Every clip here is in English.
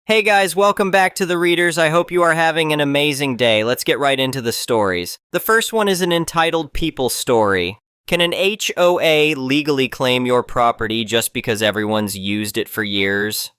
Hey guys, welcome back to the Readers. I hope you are having an amazing day. Let's get right into the stories. The first one is an entitled People Story. Can an HOA legally claim your property just because everyone's used it for years?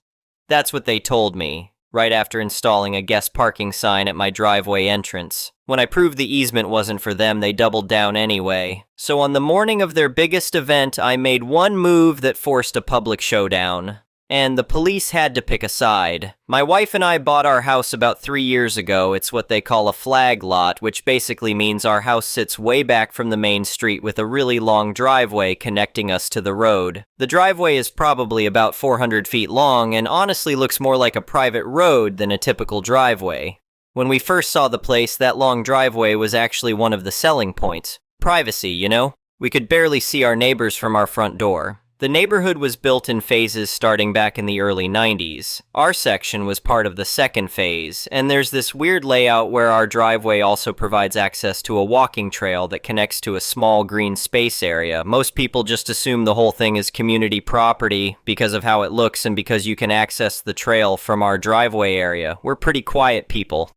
That's what they told me, right after installing a guest parking sign at my driveway entrance. When I proved the easement wasn't for them, they doubled down anyway. So on the morning of their biggest event, I made one move that forced a public showdown. And the police had to pick a side. My wife and I bought our house about 3 years ago. It's what they call a flag lot, which basically means our house sits way back from the main street with a really long driveway connecting us to the road. The driveway is probably about 400 feet long and honestly looks more like a private road than a typical driveway. When we first saw the place, that long driveway was actually one of the selling points. Privacy, you know? We could barely see our neighbors from our front door. The neighborhood was built in phases starting back in the early 90s. Our section was part of the second phase, and there's this weird layout where our driveway also provides access to a walking trail that connects to a small green space area. Most people just assume the whole thing is community property because of how it looks and because you can access the trail from our driveway area. We're pretty quiet people.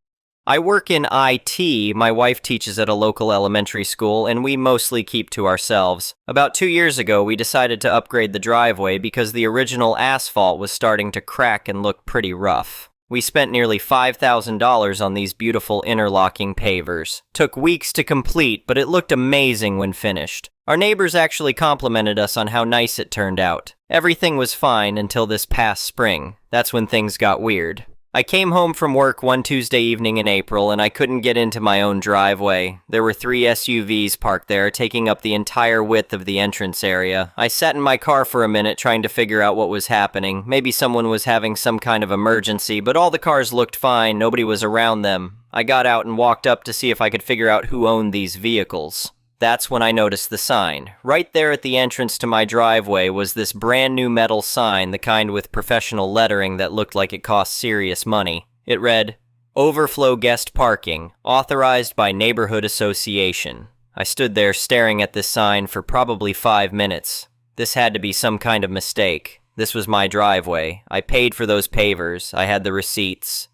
I work in IT, my wife teaches at a local elementary school, and we mostly keep to ourselves. About 2 years ago, we decided to upgrade the driveway because the original asphalt was starting to crack and look pretty rough. We spent nearly $5,000 on these beautiful interlocking pavers. Took weeks to complete, but it looked amazing when finished. Our neighbors actually complimented us on how nice it turned out. Everything was fine until this past spring. That's when things got weird. I came home from work one Tuesday evening in April, and I couldn't get into my own driveway. There were 3 SUVs parked there, taking up the entire width of the entrance area. I sat in my car for a minute trying to figure out what was happening. Maybe someone was having some kind of emergency, but all the cars looked fine, nobody was around them. I got out and walked up to see if I could figure out who owned these vehicles. That's when I noticed the sign. Right there at the entrance to my driveway was this brand new metal sign, the kind with professional lettering that looked like it cost serious money. It read, "Overflow Guest Parking, authorized by Neighborhood Association." I stood there staring at this sign for probably 5 minutes. This had to be some kind of mistake. This was my driveway. I paid for those pavers. I had the receipts.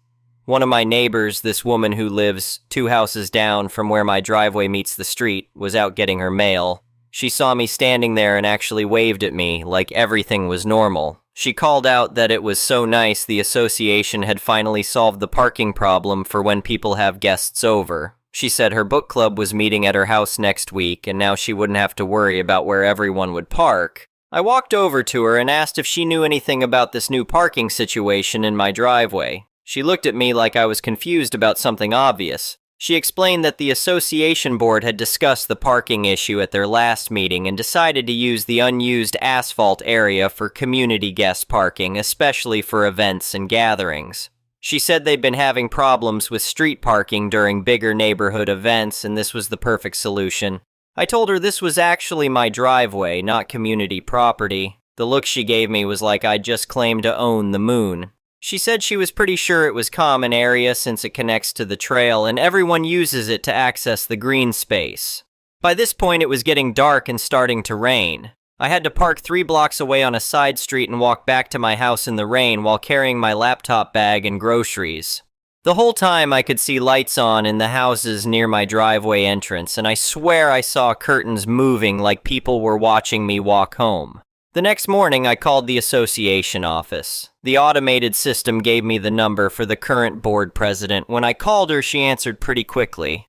One of my neighbors, this woman who lives 2 houses down from where my driveway meets the street, was out getting her mail. She saw me standing there and actually waved at me like everything was normal. She called out that it was so nice the association had finally solved the parking problem for when people have guests over. She said her book club was meeting at her house next week and now she wouldn't have to worry about where everyone would park. I walked over to her and asked if she knew anything about this new parking situation in my driveway. She looked at me like I was confused about something obvious. She explained that the association board had discussed the parking issue at their last meeting and decided to use the unused asphalt area for community guest parking, especially for events and gatherings. She said they'd been having problems with street parking during bigger neighborhood events, and this was the perfect solution. I told her this was actually my driveway, not community property. The look she gave me was like I'd just claimed to own the moon. She said she was pretty sure it was common area since it connects to the trail and everyone uses it to access the green space. By this point it was getting dark and starting to rain. I had to park 3 blocks away on a side street and walk back to my house in the rain while carrying my laptop bag and groceries. The whole time I could see lights on in the houses near my driveway entrance, and I swear I saw curtains moving like people were watching me walk home. The next morning, I called the association office. The automated system gave me the number for the current board president. When I called her, she answered pretty quickly.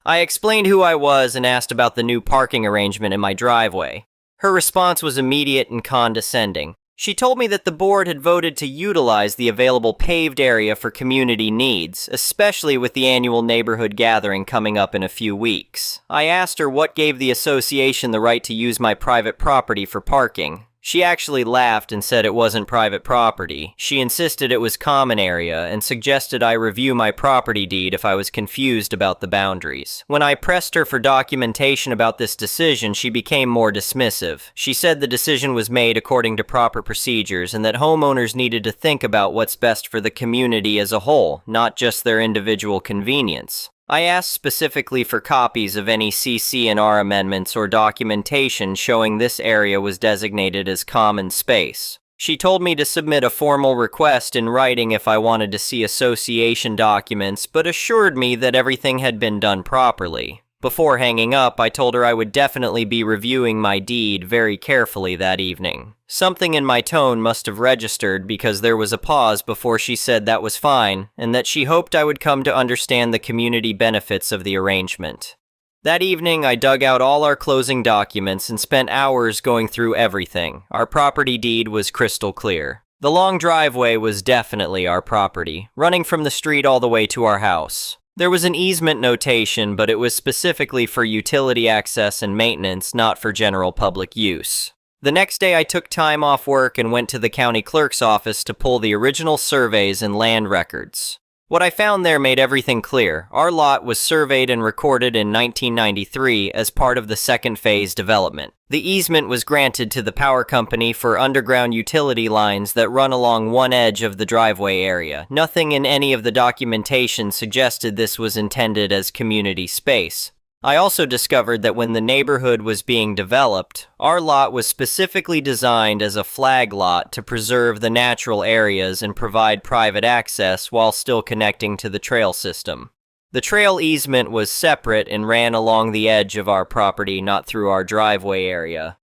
I explained who I was and asked about the new parking arrangement in my driveway. Her response was immediate and condescending. She told me that the board had voted to utilize the available paved area for community needs, especially with the annual neighborhood gathering coming up in a few weeks. I asked her what gave the association the right to use my private property for parking. She actually laughed and said it wasn't private property. She insisted it was common area and suggested I review my property deed if I was confused about the boundaries. When I pressed her for documentation about this decision, she became more dismissive. She said the decision was made according to proper procedures and that homeowners needed to think about what's best for the community as a whole, not just their individual convenience. I asked specifically for copies of any CC&R amendments or documentation showing this area was designated as common space. She told me to submit a formal request in writing if I wanted to see association documents, but assured me that everything had been done properly. Before hanging up, I told her I would definitely be reviewing my deed very carefully that evening. Something in my tone must have registered because there was a pause before she said that was fine, and that she hoped I would come to understand the community benefits of the arrangement. That evening, I dug out all our closing documents and spent hours going through everything. Our property deed was crystal clear. The long driveway was definitely our property, running from the street all the way to our house. There was an easement notation, but it was specifically for utility access and maintenance, not for general public use. The next day, I took time off work and went to the county clerk's office to pull the original surveys and land records. What I found there made everything clear. Our lot was surveyed and recorded in 1993 as part of the second phase development. The easement was granted to the power company for underground utility lines that run along one edge of the driveway area. Nothing in any of the documentation suggested this was intended as community space. I also discovered that when the neighborhood was being developed, our lot was specifically designed as a flag lot to preserve the natural areas and provide private access while still connecting to the trail system. The trail easement was separate and ran along the edge of our property, not through our driveway area.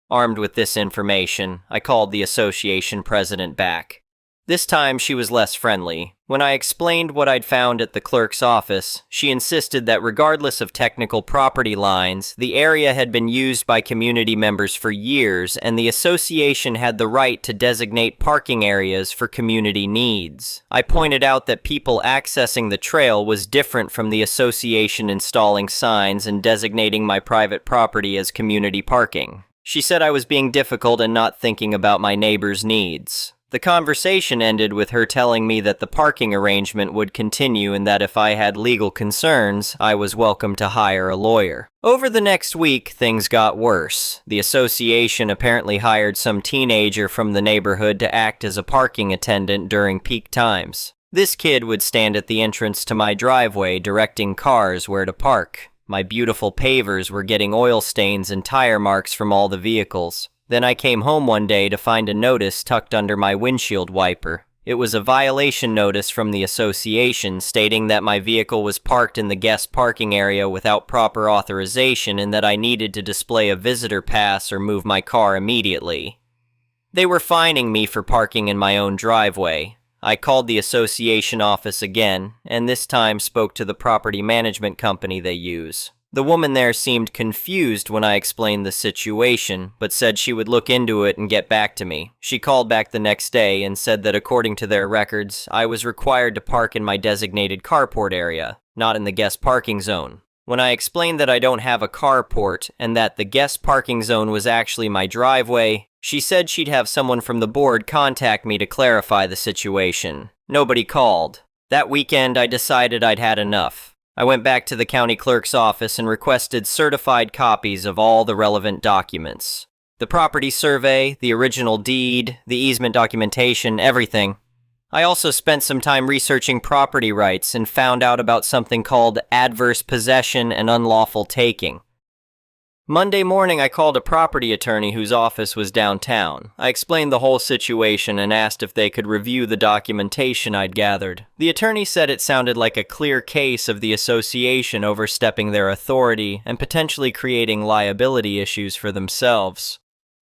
Armed with this information, I called the association president back. This time she was less friendly. When I explained what I'd found at the clerk's office, she insisted that regardless of technical property lines, the area had been used by community members for years, and the association had the right to designate parking areas for community needs. I pointed out that people accessing the trail was different from the association installing signs and designating my private property as community parking. She said I was being difficult and not thinking about my neighbors' needs. The conversation ended with her telling me that the parking arrangement would continue and that if I had legal concerns, I was welcome to hire a lawyer. Over the next week, things got worse. The association apparently hired some teenager from the neighborhood to act as a parking attendant during peak times. This kid would stand at the entrance to my driveway directing cars where to park. My beautiful pavers were getting oil stains and tire marks from all the vehicles. Then I came home one day to find a notice tucked under my windshield wiper. It was a violation notice from the association stating that my vehicle was parked in the guest parking area without proper authorization and that I needed to display a visitor pass or move my car immediately. They were fining me for parking in my own driveway. I called the association office again, and this time spoke to the property management company they use. The woman there seemed confused when I explained the situation, but said she would look into it and get back to me. She called back the next day and said that according to their records, I was required to park in my designated carport area, not in the guest parking zone. When I explained that I don't have a carport and that the guest parking zone was actually my driveway, she said she'd have someone from the board contact me to clarify the situation. Nobody called. That weekend, I decided I'd had enough. I went back to the county clerk's office and requested certified copies of all the relevant documents. The property survey, the original deed, the easement documentation, everything. I also spent some time researching property rights and found out about something called adverse possession and unlawful taking. Monday morning, I called a property attorney whose office was downtown. I explained the whole situation and asked if they could review the documentation I'd gathered. The attorney said it sounded like a clear case of the association overstepping their authority and potentially creating liability issues for themselves.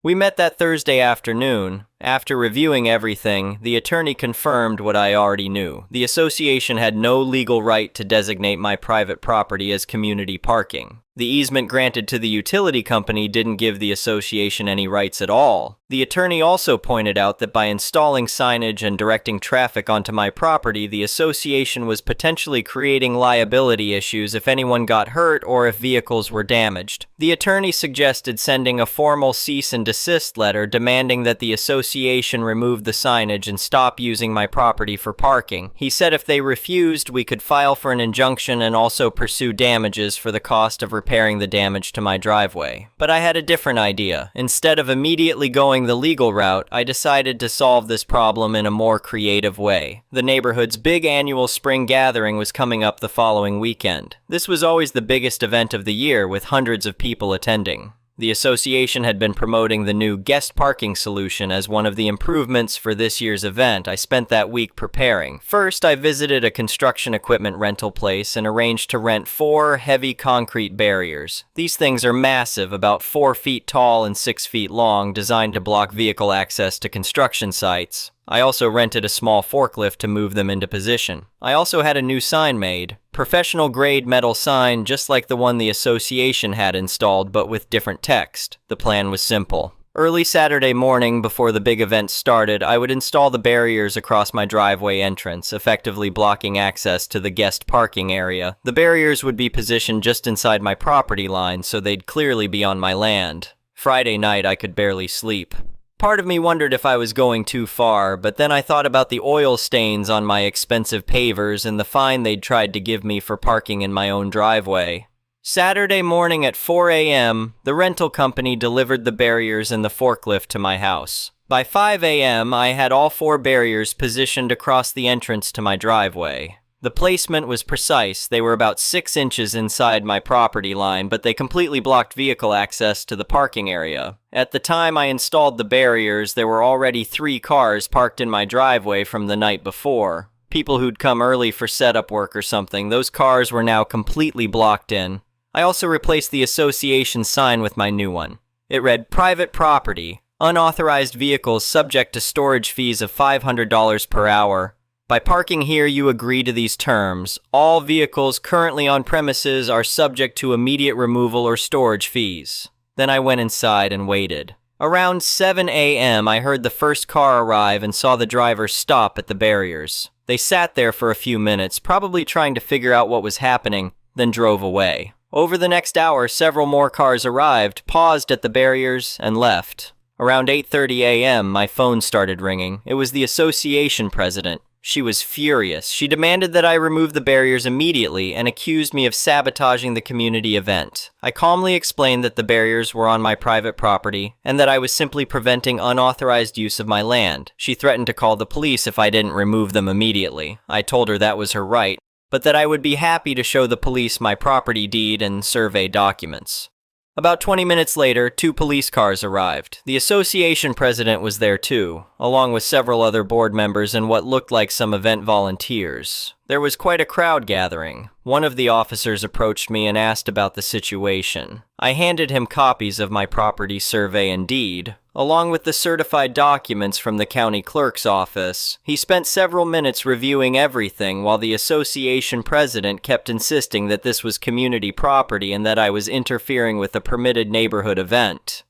We met that Thursday afternoon. After reviewing everything, the attorney confirmed what I already knew. The association had no legal right to designate my private property as community parking. The easement granted to the utility company didn't give the association any rights at all. The attorney also pointed out that by installing signage and directing traffic onto my property, the association was potentially creating liability issues if anyone got hurt or if vehicles were damaged. The attorney suggested sending a formal cease and desist letter demanding that the association remove the signage and stop using my property for parking. He said if they refused, we could file for an injunction and also pursue damages for the cost of repairing the damage to my driveway. But I had a different idea. Instead of immediately going the legal route, I decided to solve this problem in a more creative way. The neighborhood's big annual spring gathering was coming up the following weekend. This was always the biggest event of the year, with hundreds of people attending. The association had been promoting the new guest parking solution as one of the improvements for this year's event. I spent that week preparing. First, I visited a construction equipment rental place and arranged to rent 4 heavy concrete barriers. These things are massive, about 4 feet tall and 6 feet long, designed to block vehicle access to construction sites. I also rented a small forklift to move them into position. I also had a new sign made. Professional-grade metal sign just like the one the association had installed, but with different text. The plan was simple. Early Saturday morning, before the big event started, I would install the barriers across my driveway entrance, effectively blocking access to the guest parking area. The barriers would be positioned just inside my property line, so they'd clearly be on my land. Friday night, I could barely sleep. Part of me wondered if I was going too far, but then I thought about the oil stains on my expensive pavers and the fine they'd tried to give me for parking in my own driveway. Saturday morning at 4 a.m., the rental company delivered the barriers and the forklift to my house. By 5 a.m., I had all 4 barriers positioned across the entrance to my driveway. The placement was precise. They were about 6 inches inside my property line, but they completely blocked vehicle access to the parking area. At the time I installed the barriers, there were already 3 cars parked in my driveway from the night before. People who'd come early for setup work or something. Those cars were now completely blocked in. I also replaced the association sign with my new one. It read, "Private property. Unauthorized vehicles subject to storage fees of $500 per hour. By parking here, you agree to these terms. All vehicles currently on premises are subject to immediate removal or storage fees." Then I went inside and waited. Around 7 a.m., I heard the first car arrive and saw the driver stop at the barriers. They sat there for a few minutes, probably trying to figure out what was happening, then drove away. Over the next hour, several more cars arrived, paused at the barriers, and left. Around 8:30 a.m., my phone started ringing. It was the association president. She was furious. She demanded that I remove the barriers immediately and accused me of sabotaging the community event. I calmly explained that the barriers were on my private property and that I was simply preventing unauthorized use of my land. She threatened to call the police if I didn't remove them immediately. I told her that was her right, but that I would be happy to show the police my property deed and survey documents. About 20 minutes later, 2 police cars arrived. The association president was there too, along with several other board members and what looked like some event volunteers. There was quite a crowd gathering. One of the officers approached me and asked about the situation. I handed him copies of my property survey and deed, along with the certified documents from the county clerk's office. He spent several minutes reviewing everything while the association president kept insisting that this was community property and that I was interfering with a permitted neighborhood event.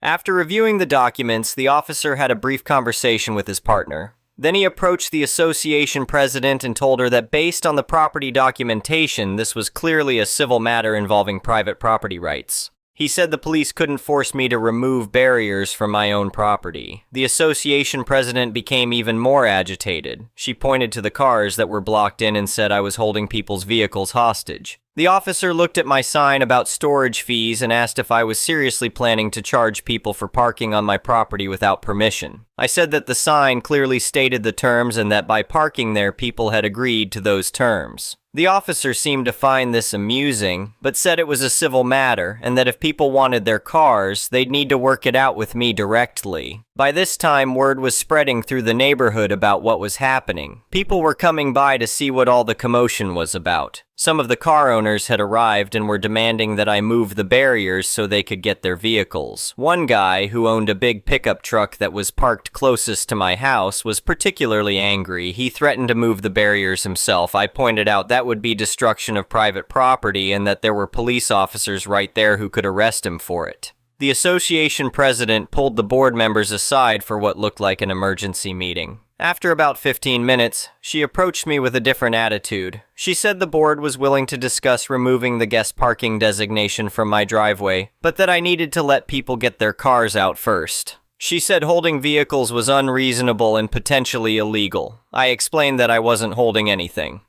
After reviewing the documents, the officer had a brief conversation with his partner. Then he approached the association president and told her that based on the property documentation, this was clearly a civil matter involving private property rights. He said the police couldn't force me to remove barriers from my own property. The association president became even more agitated. She pointed to the cars that were blocked in and said I was holding people's vehicles hostage. The officer looked at my sign about storage fees and asked if I was seriously planning to charge people for parking on my property without permission. I said that the sign clearly stated the terms and that by parking there, people had agreed to those terms. The officer seemed to find this amusing, but said it was a civil matter and that if people wanted their cars, they'd need to work it out with me directly. By this time, word was spreading through the neighborhood about what was happening. People were coming by to see what all the commotion was about. Some of the car owners had arrived and were demanding that I move the barriers so they could get their vehicles. One guy, who owned a big pickup truck that was parked closest to my house, was particularly angry. He threatened to move the barriers himself. I pointed out that would be destruction of private property and that there were police officers right there who could arrest him for it. The association president pulled the board members aside for what looked like an emergency meeting. After about 15 minutes, she approached me with a different attitude. She said the board was willing to discuss removing the guest parking designation from my driveway, but that I needed to let people get their cars out first. She said holding vehicles was unreasonable and potentially illegal. I explained that I wasn't holding anything.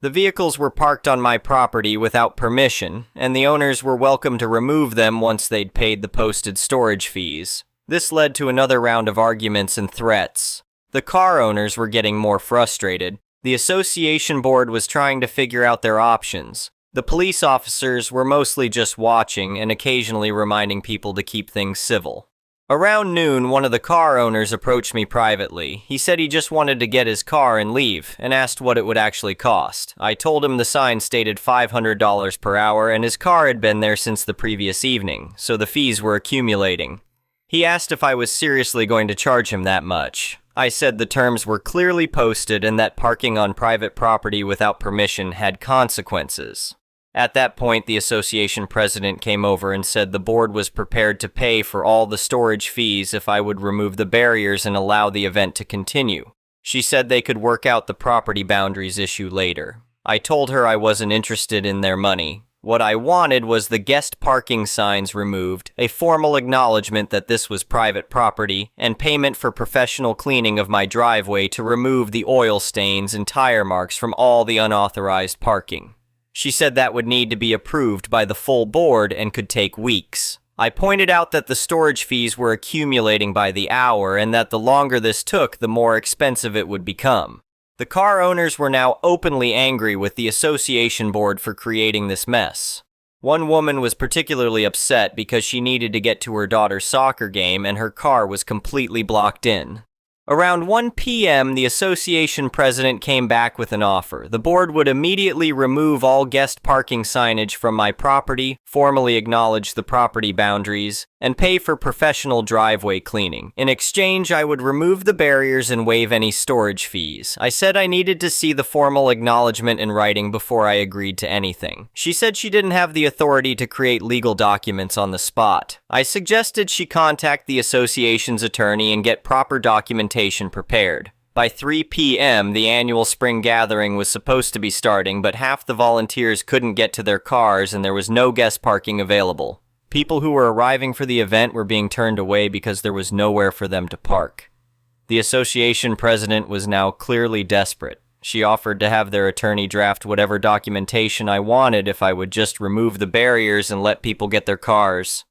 The vehicles were parked on my property without permission, and the owners were welcome to remove them once they'd paid the posted storage fees. This led to another round of arguments and threats. The car owners were getting more frustrated. The association board was trying to figure out their options. The police officers were mostly just watching and occasionally reminding people to keep things civil. Around noon, one of the car owners approached me privately. He said he just wanted to get his car and leave, and asked what it would actually cost. I told him the sign stated $500 per hour, and his car had been there since the previous evening, so the fees were accumulating. He asked if I was seriously going to charge him that much. I said the terms were clearly posted and that parking on private property without permission had consequences. At that point, the association president came over and said the board was prepared to pay for all the storage fees if I would remove the barriers and allow the event to continue. She said they could work out the property boundaries issue later. I told her I wasn't interested in their money. What I wanted was the guest parking signs removed, a formal acknowledgement that this was private property, and payment for professional cleaning of my driveway to remove the oil stains and tire marks from all the unauthorized parking. She said that would need to be approved by the full board and could take weeks. I pointed out that the storage fees were accumulating by the hour and that the longer this took, the more expensive it would become. The car owners were now openly angry with the association board for creating this mess. One woman was particularly upset because she needed to get to her daughter's soccer game and her car was completely blocked in. Around 1 p.m., the association president came back with an offer. The board would immediately remove all guest parking signage from my property, formally acknowledge the property boundaries, and pay for professional driveway cleaning. In exchange, I would remove the barriers and waive any storage fees. I said I needed to see the formal acknowledgement in writing before I agreed to anything. She said she didn't have the authority to create legal documents on the spot. I suggested she contact the association's attorney and get proper documentation prepared. By 3 p.m., the annual spring gathering was supposed to be starting, but half the volunteers couldn't get to their cars and there was no guest parking available. People who were arriving for the event were being turned away because there was nowhere for them to park. The association president was now clearly desperate. She offered to have their attorney draft whatever documentation I wanted if I would just remove the barriers and let people get their cars.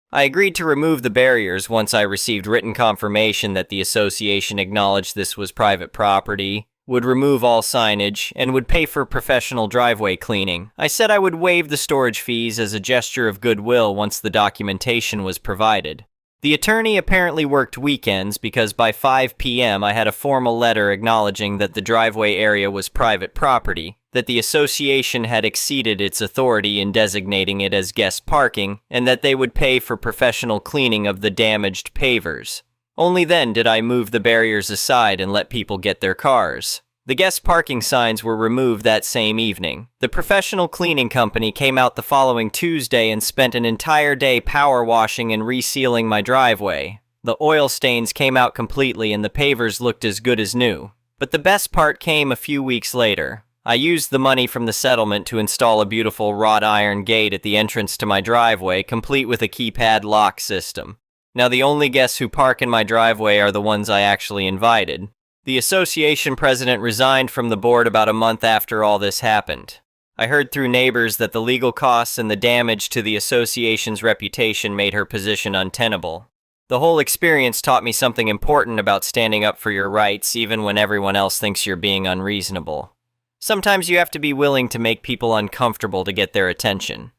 I agreed to remove the barriers once I received written confirmation that the association acknowledged this was private property, would remove all signage, and would pay for professional driveway cleaning. I said I would waive the storage fees as a gesture of goodwill once the documentation was provided. The attorney apparently worked weekends because by 5 p.m. I had a formal letter acknowledging that the driveway area was private property, that the association had exceeded its authority in designating it as guest parking, and that they would pay for professional cleaning of the damaged pavers. Only then did I move the barriers aside and let people get their cars. The guest parking signs were removed that same evening. The professional cleaning company came out the following Tuesday and spent an entire day power washing and resealing my driveway. The oil stains came out completely and the pavers looked as good as new. But the best part came a few weeks later. I used the money from the settlement to install a beautiful wrought iron gate at the entrance to my driveway, complete with a keypad lock system. Now the only guests who park in my driveway are the ones I actually invited. The association president resigned from the board about a month after all this happened. I heard through neighbors that the legal costs and the damage to the association's reputation made her position untenable. The whole experience taught me something important about standing up for your rights even when everyone else thinks you're being unreasonable. Sometimes you have to be willing to make people uncomfortable to get their attention.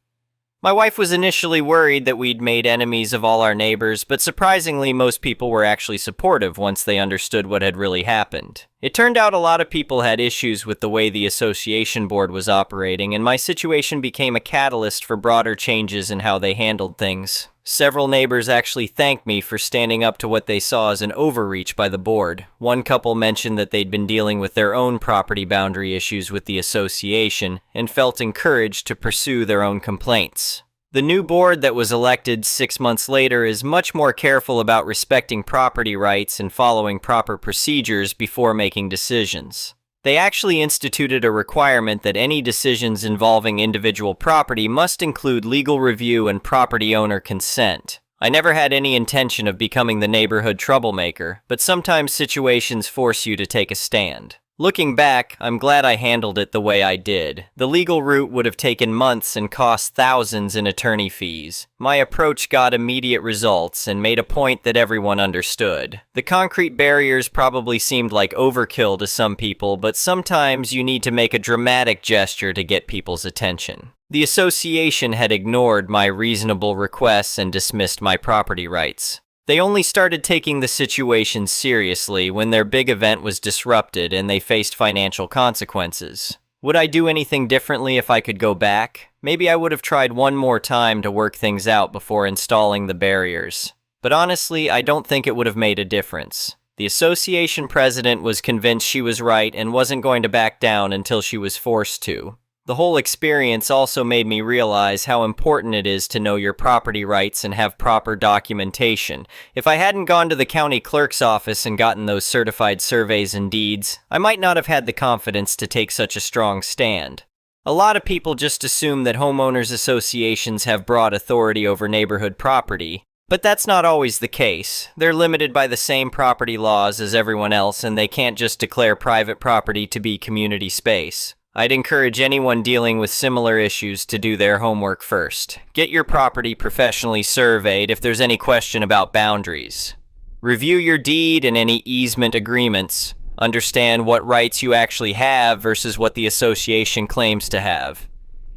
My wife was initially worried that we'd made enemies of all our neighbors, but surprisingly most people were actually supportive once they understood what had really happened. It turned out a lot of people had issues with the way the association board was operating, and my situation became a catalyst for broader changes in how they handled things. Several neighbors actually thanked me for standing up to what they saw as an overreach by the board. One couple mentioned that they'd been dealing with their own property boundary issues with the association and felt encouraged to pursue their own complaints. The new board that was elected 6 months later is much more careful about respecting property rights and following proper procedures before making decisions. They actually instituted a requirement that any decisions involving individual property must include legal review and property owner consent. I never had any intention of becoming the neighborhood troublemaker, but sometimes situations force you to take a stand. Looking back, I'm glad I handled it the way I did. The legal route would have taken months and cost thousands in attorney fees. My approach got immediate results and made a point that everyone understood. The concrete barriers probably seemed like overkill to some people, but sometimes you need to make a dramatic gesture to get people's attention. The association had ignored my reasonable requests and dismissed my property rights. They only started taking the situation seriously when their big event was disrupted and they faced financial consequences. Would I do anything differently if I could go back? Maybe I would have tried one more time to work things out before installing the barriers. But honestly, I don't think it would have made a difference. The association president was convinced she was right and wasn't going to back down until she was forced to. The whole experience also made me realize how important it is to know your property rights and have proper documentation. If I hadn't gone to the county clerk's office and gotten those certified surveys and deeds, I might not have had the confidence to take such a strong stand. A lot of people just assume that homeowners associations have broad authority over neighborhood property, but that's not always the case. They're limited by the same property laws as everyone else, and they can't just declare private property to be community space. I'd encourage anyone dealing with similar issues to do their homework first. Get your property professionally surveyed if there's any question about boundaries. Review your deed and any easement agreements. Understand what rights you actually have versus what the association claims to have.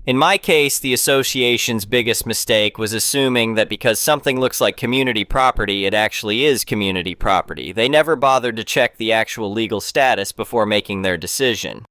In my case, the association's biggest mistake was assuming that because something looks like community property, it actually is community property. They never bothered to check the actual legal status before making their decision.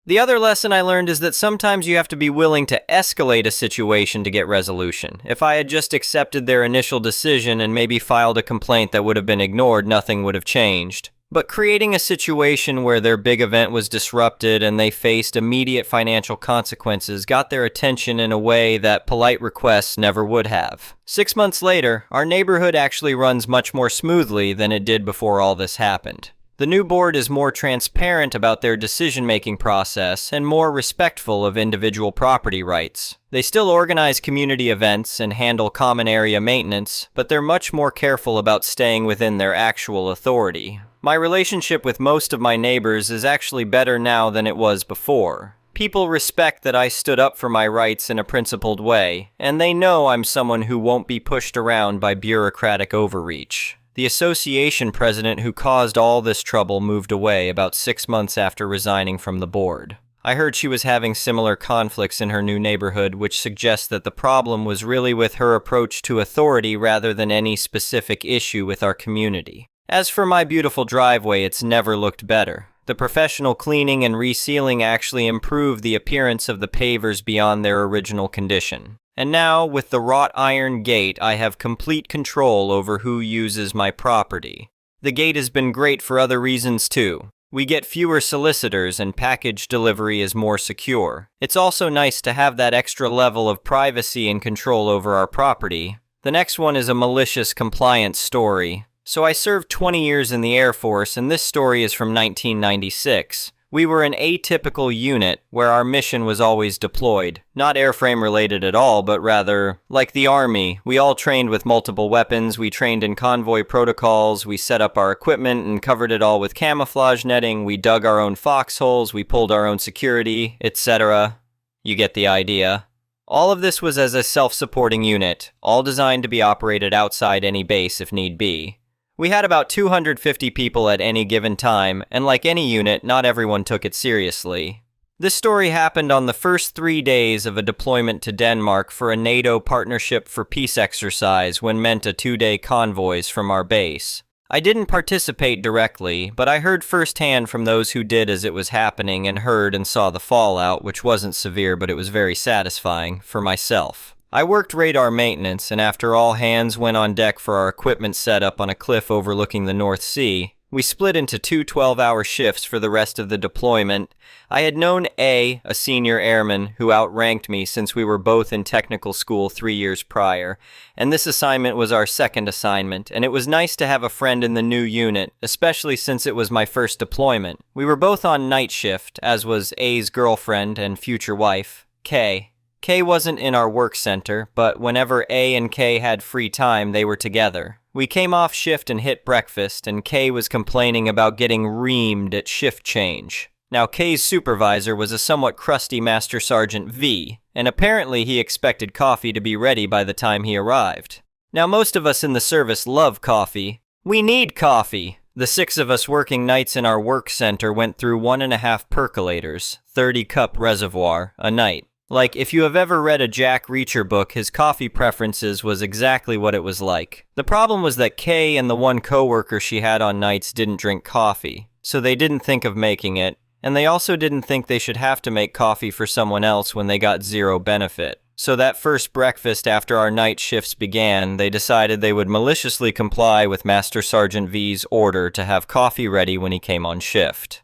The other lesson I learned is that sometimes you have to be willing to escalate a situation to get resolution. If I had just accepted their initial decision and maybe filed a complaint that would have been ignored, nothing would have changed. But creating a situation where their big event was disrupted and they faced immediate financial consequences got their attention in a way that polite requests never would have. 6 months later, our neighborhood actually runs much more smoothly than it did before all this happened. The new board is more transparent about their decision-making process and more respectful of individual property rights. They still organize community events and handle common area maintenance, but they're much more careful about staying within their actual authority. My relationship with most of my neighbors is actually better now than it was before. People respect that I stood up for my rights in a principled way, and they know I'm someone who won't be pushed around by bureaucratic overreach. The association president who caused all this trouble moved away about 6 months after resigning from the board. I heard she was having similar conflicts in her new neighborhood, which suggests that the problem was really with her approach to authority rather than any specific issue with our community. As for my beautiful driveway, it's never looked better. The professional cleaning and resealing actually improved the appearance of the pavers beyond their original condition. And now, with the wrought iron gate, I have complete control over who uses my property. The gate has been great for other reasons too. We get fewer solicitors and package delivery is more secure. It's also nice to have that extra level of privacy and control over our property. The next one is a malicious compliance story. So I served 20 years in the Air Force, and this story is from 1996. We were an atypical unit where our mission was always deployed. Not airframe related at all, but rather, like the Army, we all trained with multiple weapons, we trained in convoy protocols, we set up our equipment and covered it all with camouflage netting, we dug our own foxholes, we pulled our own security, etc. You get the idea. All of this was as a self-supporting unit, all designed to be operated outside any base if need be. We had about 250 people at any given time, and like any unit, not everyone took it seriously. This story happened on the first 3 days of a deployment to Denmark for a NATO Partnership for Peace exercise when meant a 2-day convoys from our base. I didn't participate directly, but I heard firsthand from those who did as it was happening and heard and saw the fallout, which wasn't severe, but it was very satisfying for myself. I worked radar maintenance, and after all hands went on deck for our equipment setup on a cliff overlooking the North Sea, we split into 2 12-hour shifts for the rest of the deployment. I had known a senior airman who outranked me since we were both in technical school 3 years prior, and this assignment was our second assignment, and it was nice to have a friend in the new unit, especially since it was my first deployment. We were both on night shift, as was A's girlfriend and future wife, Kay. Kay wasn't in our work center, but whenever A and Kay had free time, they were together. We came off shift and hit breakfast, and Kay was complaining about getting reamed at shift change. Now, Kay's supervisor was a somewhat crusty Master Sergeant V, and apparently he expected coffee to be ready by the time he arrived. Now, most of us in the service love coffee. We need coffee! The 6 of us working nights in our work center went through 1.5 percolators, 30-cup reservoir, a night. Like, if you have ever read a Jack Reacher book, his coffee preferences was exactly what it was like. The problem was that Kay and the one coworker she had on nights didn't drink coffee, so they didn't think of making it, and they also didn't think they should have to make coffee for someone else when they got zero benefit. So that first breakfast after our night shifts began, they decided they would maliciously comply with Master Sergeant V's order to have coffee ready when he came on shift.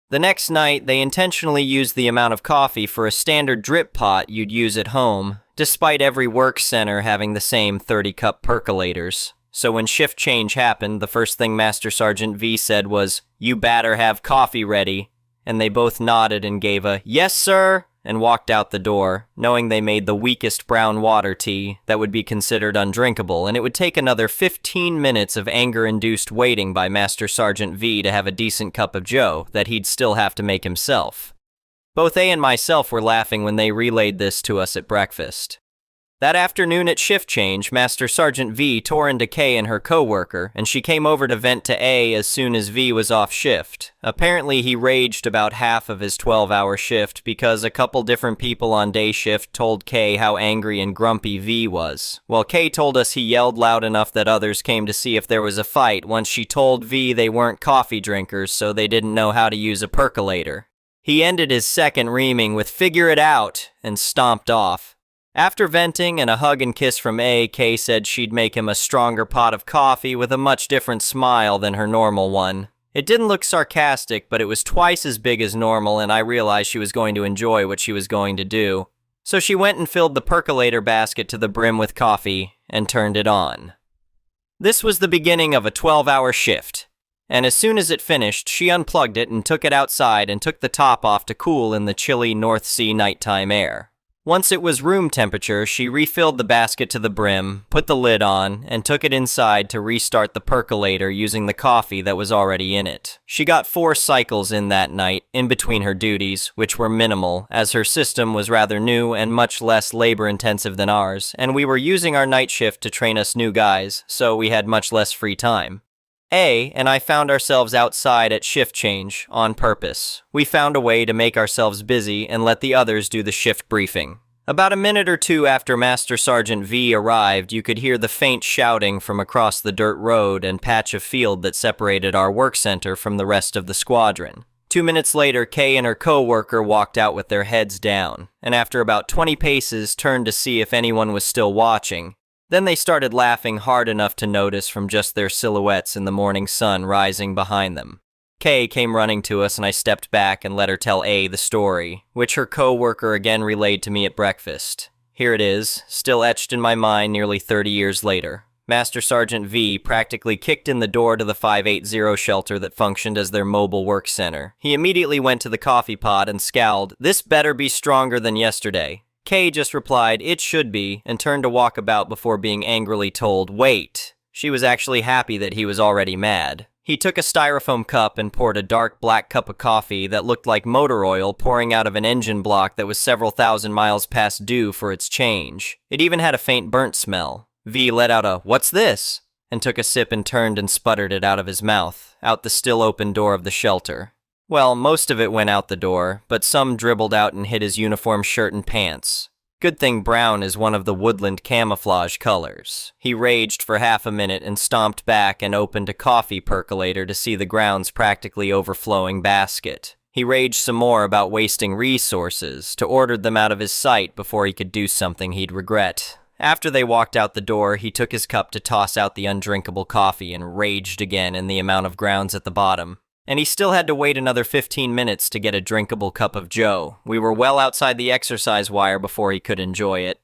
The next night, they intentionally used the amount of coffee for a standard drip pot you'd use at home, despite every work center having the same 30-cup percolators. So when shift change happened, the first thing Master Sergeant V said was, "You better have coffee ready," and they both nodded and gave a "yes, sir," and walked out the door, knowing they made the weakest brown water tea that would be considered undrinkable, and it would take another 15 minutes of anger-induced waiting by Master Sergeant V to have a decent cup of joe that he'd still have to make himself. Both A and myself were laughing when they relayed this to us at breakfast. That afternoon at shift change, Master Sergeant V tore into Kay and her coworker, and she came over to vent to A as soon as V was off shift. Apparently, he raged about half of his 12-hour shift because a couple different people on day shift told Kay how angry and grumpy V was. Well, Kay told us he yelled loud enough that others came to see if there was a fight once she told V they weren't coffee drinkers, so they didn't know how to use a percolator. He ended his second reaming with "figure it out," and stomped off. After venting and a hug and kiss from A, Kay said she'd make him a stronger pot of coffee with a much different smile than her normal one. It didn't look sarcastic, but it was twice as big as normal, and I realized she was going to enjoy what she was going to do. So she went and filled the percolator basket to the brim with coffee and turned it on. This was the beginning of a 12-hour shift, and as soon as it finished, she unplugged it and took it outside and took the top off to cool in the chilly North Sea nighttime air. Once it was room temperature, she refilled the basket to the brim, put the lid on, and took it inside to restart the percolator using the coffee that was already in it. She got 4 cycles in that night, in between her duties, which were minimal, as her system was rather new and much less labor-intensive than ours, and we were using our night shift to train us new guys, so we had much less free time. A and I found ourselves outside at shift change, on purpose. We found a way to make ourselves busy and let the others do the shift briefing. About a minute or two after Master Sergeant V arrived, you could hear the faint shouting from across the dirt road and patch of field that separated our work center from the rest of the squadron. 2 minutes later, Kay and her co-worker walked out with their heads down, and after about 20 paces turned to see if anyone was still watching. Then they started laughing hard enough to notice from just their silhouettes in the morning sun rising behind them. Kay came running to us and I stepped back and let her tell A the story, which her co-worker again relayed to me at breakfast. Here it is, still etched in my mind nearly 30 years later. Master Sergeant V practically kicked in the door to the 580 shelter that functioned as their mobile work center. He immediately went to the coffee pot and scowled, "This better be stronger than yesterday." Kay just replied, "It should be," and turned to walk about before being angrily told, "Wait." She was actually happy that he was already mad. He took a styrofoam cup and poured a dark black cup of coffee that looked like motor oil pouring out of an engine block that was several thousand miles past due for its change. It even had a faint burnt smell. V let out a "What's this?" and took a sip and turned and sputtered it out of his mouth, out the still open door of the shelter. Well, most of it went out the door, but some dribbled out and hit his uniform shirt and pants. Good thing brown is one of the woodland camouflage colors. He raged for half a minute and stomped back and opened a coffee percolator to see the ground's practically overflowing basket. He raged some more about wasting resources, to order them out of his sight before he could do something he'd regret. After they walked out the door, he took his cup to toss out the undrinkable coffee and raged again in the amount of grounds at the bottom. And he still had to wait another 15 minutes to get a drinkable cup of joe. We were well outside the exercise wire before he could enjoy it.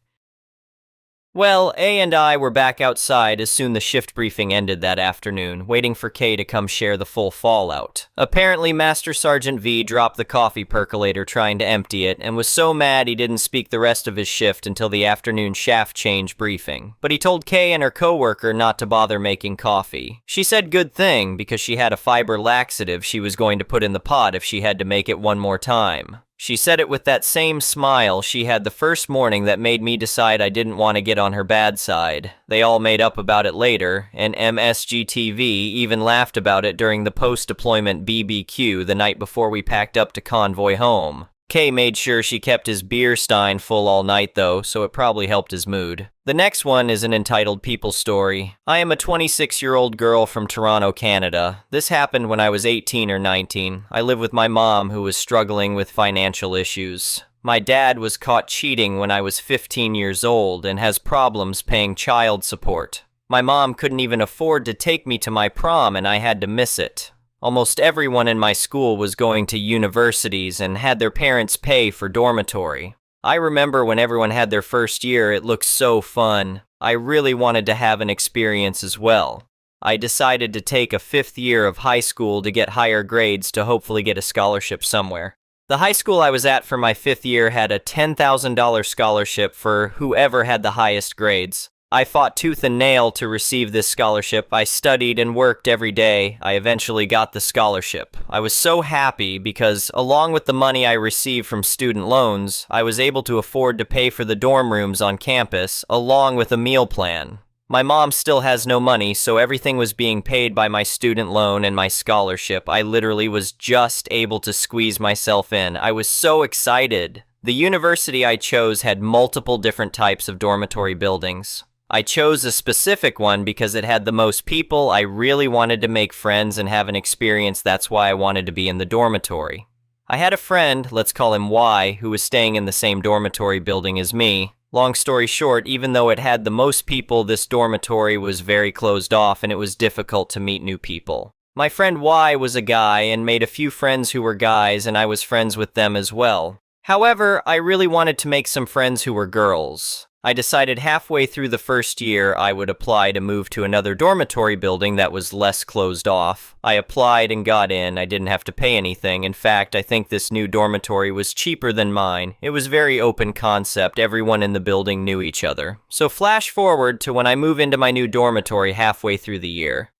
Well, A and I were back outside as soon the shift briefing ended that afternoon, waiting for K to come share the full fallout. Apparently, Master Sergeant V dropped the coffee percolator trying to empty it, and was so mad he didn't speak the rest of his shift until the afternoon shaft change briefing. But he told K and her coworker not to bother making coffee. She said good thing, because she had a fiber laxative she was going to put in the pot if she had to make it one more time. She said it with that same smile she had the first morning that made me decide I didn't want to get on her bad side. They all made up about it later, and MSGTV even laughed about it during the post-deployment BBQ the night before we packed up to convoy home. Kay made sure she kept his beer stein full all night though, so it probably helped his mood. The next one is an entitled People Story. I am a 26-year-old girl from Toronto, Canada. This happened when I was 18 or 19. I live with my mom who was struggling with financial issues. My dad was caught cheating when I was 15 years old and has problems paying child support. My mom couldn't even afford to take me to my prom and I had to miss it. Almost everyone in my school was going to universities and had their parents pay for dormitory. I remember when everyone had their first year, it looked so fun. I really wanted to have an experience as well. I decided to take a 5th year of high school to get higher grades to hopefully get a scholarship somewhere. The high school I was at for my 5th year had a $10,000 scholarship for whoever had the highest grades. I fought tooth and nail to receive this scholarship. I studied and worked every day. I eventually got the scholarship. I was so happy because, along with the money I received from student loans, I was able to afford to pay for the dorm rooms on campus, along with a meal plan. My mom still has no money, so everything was being paid by my student loan and my scholarship. I literally was just able to squeeze myself in. I was so excited. The university I chose had multiple different types of dormitory buildings. I chose a specific one because it had the most people. I really wanted to make friends and have an experience. That's why I wanted to be in the dormitory. I had a friend, let's call him Y, who was staying in the same dormitory building as me. Long story short, even though it had the most people, this dormitory was very closed off and it was difficult to meet new people. My friend Y was a guy and made a few friends who were guys, and I was friends with them as well. However, I really wanted to make some friends who were girls. I decided halfway through the first year I would apply to move to another dormitory building that was less closed off. I applied and got in. I didn't have to pay anything. In fact, I think this new dormitory was cheaper than mine. It was very open concept. Everyone in the building knew each other. So flash forward to when I move into my new dormitory halfway through the year.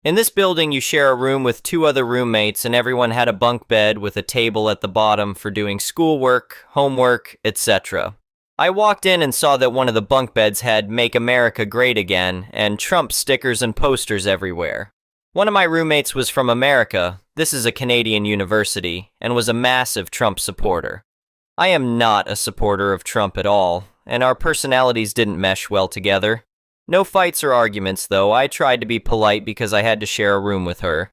In this building, you share a room with 2 other roommates, and everyone had a bunk bed with a table at the bottom for doing schoolwork, homework, etc. I walked in and saw that one of the bunk beds had "Make America Great Again" and Trump stickers and posters everywhere. One of my roommates was from America, this is a Canadian university, and was a massive Trump supporter. I am not a supporter of Trump at all, and our personalities didn't mesh well together. No fights or arguments though. I tried to be polite because I had to share a room with her.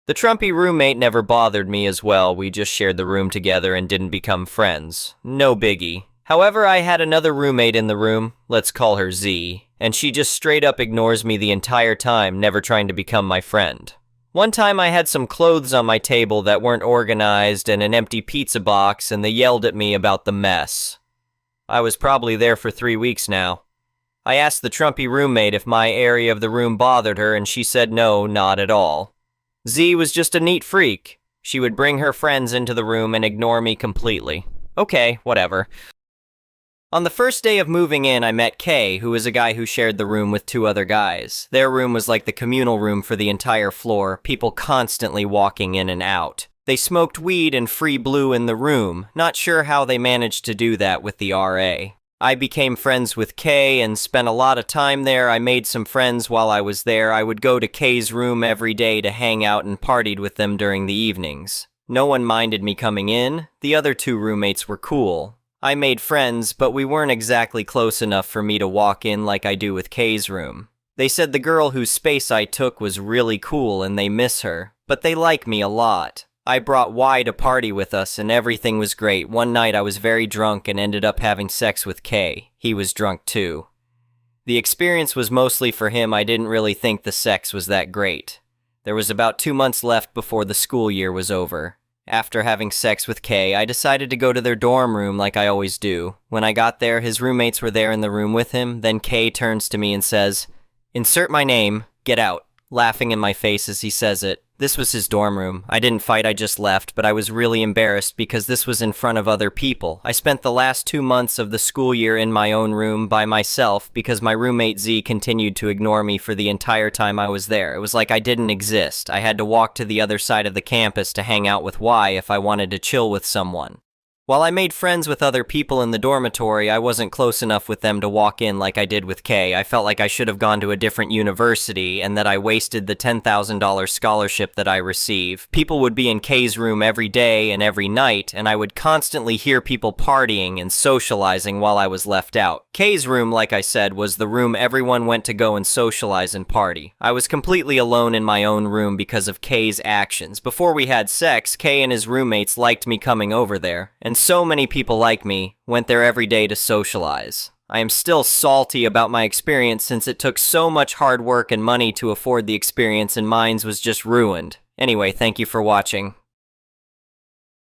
The Trumpy roommate never bothered me as well. We just shared the room together and didn't become friends. No biggie. However, I had another roommate in the room, let's call her Z, and she just straight up ignores me the entire time, never trying to become my friend. One time I had some clothes on my table that weren't organized and an empty pizza box, and they yelled at me about the mess. I was probably there for 3 weeks now. I asked the Trumpy roommate if my area of the room bothered her, and she said no, not at all. Z was just a neat freak. She would bring her friends into the room and ignore me completely. Okay, whatever. On the first day of moving in, I met Kay, who was a guy who shared the room with 2 other guys. Their room was like the communal room for the entire floor, people constantly walking in and out. They smoked weed and free blue in the room, not sure how they managed to do that with the RA. I became friends with Kay and spent a lot of time there. I made some friends while I was there. I would go to Kay's room every day to hang out and partied with them during the evenings. No one minded me coming in. The other 2 roommates were cool. I made friends, but we weren't exactly close enough for me to walk in like I do with Kay's room. They said the girl whose space I took was really cool and they miss her, but they like me a lot. I brought Y to party with us and everything was great. One night I was very drunk and ended up having sex with Kay. He was drunk too. The experience was mostly for him. I didn't really think the sex was that great. There was about 2 months left before the school year was over. After having sex with Kay, I decided to go to their dorm room like I always do. When I got there, his roommates were there in the room with him. Then Kay turns to me and says, "Insert my name, get out," laughing in my face as he says it. This was his dorm room. I didn't fight, I just left, but I was really embarrassed because this was in front of other people. I spent the last 2 months of the school year in my own room by myself because my roommate Z continued to ignore me for the entire time I was there. It was like I didn't exist. I had to walk to the other side of the campus to hang out with Y if I wanted to chill with someone. While I made friends with other people in the dormitory, I wasn't close enough with them to walk in like I did with Kay. I felt like I should have gone to a different university and that I wasted the $10,000 scholarship that I receive. People would be in Kay's room every day and every night, and I would constantly hear people partying and socializing while I was left out. Kay's room, like I said, was the room everyone went to go and socialize and party. I was completely alone in my own room because of Kay's actions. Before we had sex, Kay and his roommates liked me coming over there, and so many people like me went there every day to socialize. I am still salty about my experience since it took so much hard work and money to afford the experience and mine was just ruined. Anyway, thank you for watching.